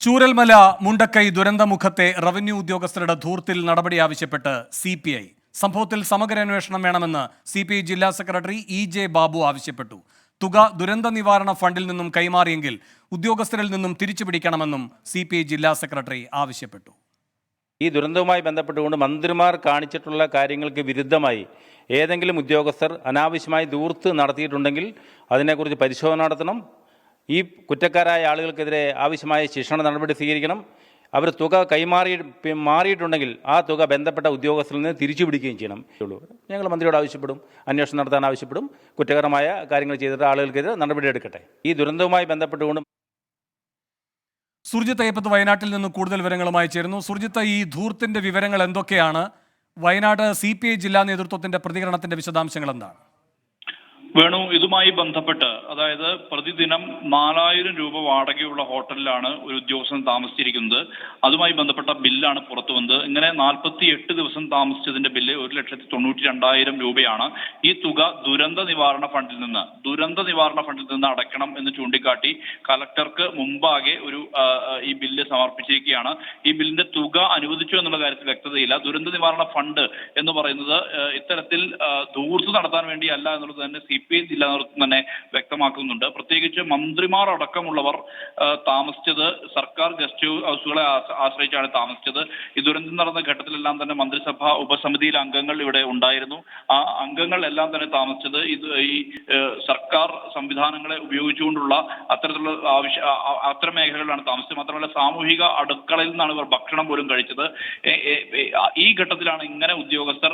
Chooralmala Mundakkai ദുരന്തമുഖത്തെ revenue ഉദ്യോഗസ്ഥരുടെ ധൂർത്തിൽ നടപടി ആവശ്യപ്പെട്ട് CPI. സംഭവത്തിൽ സമഗ്ര അന്വേഷണം വേണമെന്ന് CPI ജില്ലാ സെക്രട്ടറി EJ ബാബു ആവശ്യപ്പെട്ടു. തുക ദുരന്ത നിവാരണ ഫണ്ടിൽ നിന്നും കൈമാറിയെങ്കിൽ ഉദ്യോഗസ്ഥരിൽ നിന്നും തിരിച്ചുപിടിക്കണമെന്നും CPI ജില്ലാ സെക്രട്ടറി ആവശ്യപ്പെട്ടു. ഈ ദുരന്തവുമായി ബന്ധപ്പെട്ടുകൊണ്ട് മന്ത്രിമാർ കാണിച്ചിട്ടുള്ള കാര്യങ്ങൾക്ക് വിരുദ്ധമായി ഏതെങ്കിലും ഉദ്യോഗസ്ഥർ അനാവശ്യമായി ധൂർത്ത് നടത്തിയിട്ടുണ്ടെങ്കിൽ അതിനെക്കുറിച്ച് പരിശോധന നടത്തണം. ഈ കുറ്റക്കാരായ ആളുകൾക്കെതിരെ ആവശ്യമായ ശിക്ഷണ നടപടി സ്വീകരിക്കണം. അവർ തുക മാറിയിട്ടുണ്ടെങ്കിൽ ആ തുക ബന്ധപ്പെട്ട ഉദ്യോഗസ്ഥരിൽ നിന്ന് തിരിച്ചു പിടിക്കുകയും ചെയ്യണം. ഞങ്ങൾ മന്ത്രിയോട് ആവശ്യപ്പെടും, അന്വേഷണം നടത്താൻ ആവശ്യപ്പെടും. കുറ്റകരമായ കാര്യങ്ങൾ ചെയ്തിട്ട് ആളുകൾക്കെതിരെ നടപടിയെടുക്കട്ടെ. ഈ ദുരന്തവുമായി ബന്ധപ്പെട്ടുകൊണ്ട് സുർജിത്ത് അയ്യപ്പത്ത് വയനാട്ടിൽ നിന്ന് കൂടുതൽ വിവരങ്ങളുമായി ചേരുന്നു. സുർജിത്ത്, ഈ ധൂർത്തിന്റെ വിവരങ്ങൾ എന്തൊക്കെയാണ്? വയനാട് CPI ജില്ലാ നേതൃത്വത്തിന്റെ പ്രതികരണത്തിന്റെ വിശദാംശങ്ങൾ എന്താണ്? വേണു, ഇതുമായി ബന്ധപ്പെട്ട് അതായത് പ്രതിദിനം 4000 രൂപ വാടകയുള്ള ഹോട്ടലിലാണ് ഒരു ഉദ്യോഗസ്ഥൻ താമസിച്ചിരിക്കുന്നത്. അതുമായി ബന്ധപ്പെട്ട ബില്ലാണ് പുറത്തു വന്നത്. ഇങ്ങനെ 48 ദിവസം താമസിച്ചതിന്റെ ബില്ല് 1,92,200 രൂപയാണ്. ഈ തുക ദുരന്ത നിവാരണ ഫണ്ടിൽ നിന്ന് അടയ്ക്കണം എന്ന് ചൂണ്ടിക്കാട്ടി കലക്ടർക്ക് മുമ്പാകെ ഈ ബില്ല് സമർപ്പിച്ചിരിക്കുകയാണ്. ഈ ബില്ലിന്റെ തുക അനുവദിച്ചു എന്നുള്ള കാര്യത്തിൽ വ്യക്തതയില്ല. ദുരന്ത നിവാരണ ഫണ്ട് എന്ന് പറയുന്നത് ഇത്തരത്തിൽ ധൂർത്ത് നടത്താൻ വേണ്ടിയല്ല എന്നുള്ളത് തന്നെ CPI ജില്ലാ നേതൃത്വം തന്നെ വ്യക്തമാക്കുന്നുണ്ട്. പ്രത്യേകിച്ച് മന്ത്രിമാർ അടക്കമുള്ളവർ താമസിച്ചത് സർക്കാർ ഗസ്റ്റ് ഹൗസുകളെ ആശ്രയിച്ചാണ് താമസിച്ചത്. ഈ ദുരന്തം നടന്ന ഘട്ടത്തിലെല്ലാം തന്നെ മന്ത്രിസഭ ഉപസമിതിയിലെ അംഗങ്ങൾ ഇവിടെ ഉണ്ടായിരുന്നു. ആ അംഗങ്ങൾ എല്ലാം തന്നെ താമസിച്ചത് ഈ സർക്കാർ സംവിധാനങ്ങളെ ഉപയോഗിച്ചുകൊണ്ടുള്ള അത്തരത്തിലുള്ള അത്തരം മേഖലകളിലാണ് താമസിച്ചത്. മാത്രമല്ല സാമൂഹിക അടുക്കളയിൽ നിന്നാണ് ഇവർ ഭക്ഷണം പോലും കഴിച്ചത്. ഈ ഘട്ടത്തിലാണ് ഇങ്ങനെ ഉദ്യോഗസ്ഥർ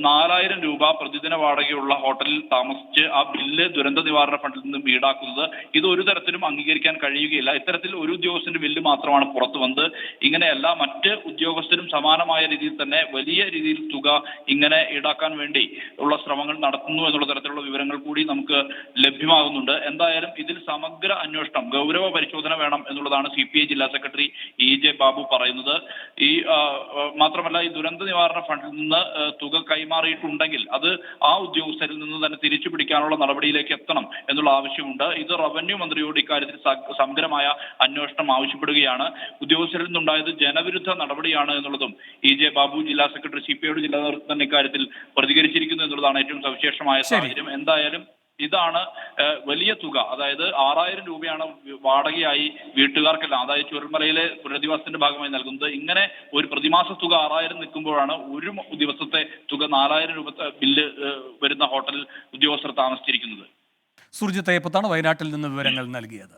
4000 രൂപ പ്രതിദിന വാടകയുള്ള ഹോട്ടലിൽ താമസിച്ച് ആ ബില്ല് ദുരന്ത നിവാരണ ഫണ്ടിൽ നിന്നും ഈടാക്കുന്നത്. ഇത് ഒരു തരത്തിലും അംഗീകരിക്കാൻ കഴിയുകയില്ല. ഇത്തരത്തിൽ ഒരു ഉദ്യോഗസ്ഥന്റെ ബില്ല് മാത്രമാണ് പുറത്തു വന്നത്. ഇങ്ങനെയല്ല, മറ്റ് ഉദ്യോഗസ്ഥരും സമാനമായ രീതിയിൽ തന്നെ വലിയ രീതിയിൽ തുക ഇങ്ങനെ ഈടാക്കാൻ വേണ്ടി ഉള്ള ശ്രമങ്ങൾ നടത്തുന്നു എന്നുള്ള തരത്തിലുള്ള വിവരങ്ങൾ കൂടി നമുക്ക് ലഭ്യമാകുന്നുണ്ട്. എന്തായാലും ഇതിൽ സമഗ്ര അന്വേഷണം, ഗൗരവ പരിശോധന വേണം എന്നുള്ളതാണ് CPI ജില്ലാ സെക്രട്ടറി EJ ബാബു പറയുന്നത്. മാത്രമല്ല, ഈ ദുരന്ത നിവാരണ ഫണ്ടിൽ നിന്ന് തുക കൈമാറിയിട്ടുണ്ടെങ്കിൽ അത് ആ ഉദ്യോഗസ്ഥരിൽ നിന്ന് തന്നെ തിരിച്ചു പിടിക്കാനുള്ള നടപടിയിലേക്ക് എത്തണം എന്നുള്ള ആവശ്യമുണ്ട്. ഇത് റവന്യൂ മന്ത്രിയോട് ഇക്കാര്യത്തിൽ സമഗ്രമായ അന്വേഷണം ആവശ്യപ്പെടുകയാണ്. ഉദ്യോഗസ്ഥരിൽ നിന്നുണ്ടായത് ജനവിരുദ്ധ നടപടിയാണ് എന്നുള്ളതും EJ ബാബു ജില്ലാ സെക്രട്ടറി CPI ജില്ലാ നേതൃത്വം തന്നെ ഇക്കാര്യത്തിൽ പ്രതികരിച്ചിരിക്കുന്നു എന്നുള്ളതാണ് ഏറ്റവും സവിശേഷമായ സാഹചര്യം. എന്തായാലും ഇതാണ് വലിയ തുക. അതായത് 6000 രൂപയാണ് വാടകയായി വീട്ടുകാർക്കെല്ലാം, അതായത് ചുരൽമലയിലെ പുനരധിവാസത്തിന്റെ ഭാഗമായി നൽകുന്നത്. ഇങ്ങനെ ഒരു പ്രതിമാസ തുക 6000 നിൽക്കുമ്പോഴാണ് ഒരു ദിവസത്തെ തുക 4000 രൂപ ബില്ല് വരുന്ന ഹോട്ടലിൽ ഉദ്യോഗസ്ഥർ താമസിച്ചിരിക്കുന്നത്. സുർജിത്ത് അയ്യപ്പത്താണ് വയനാട്ടിൽ നിന്ന് വിവരങ്ങൾ നൽകിയത്.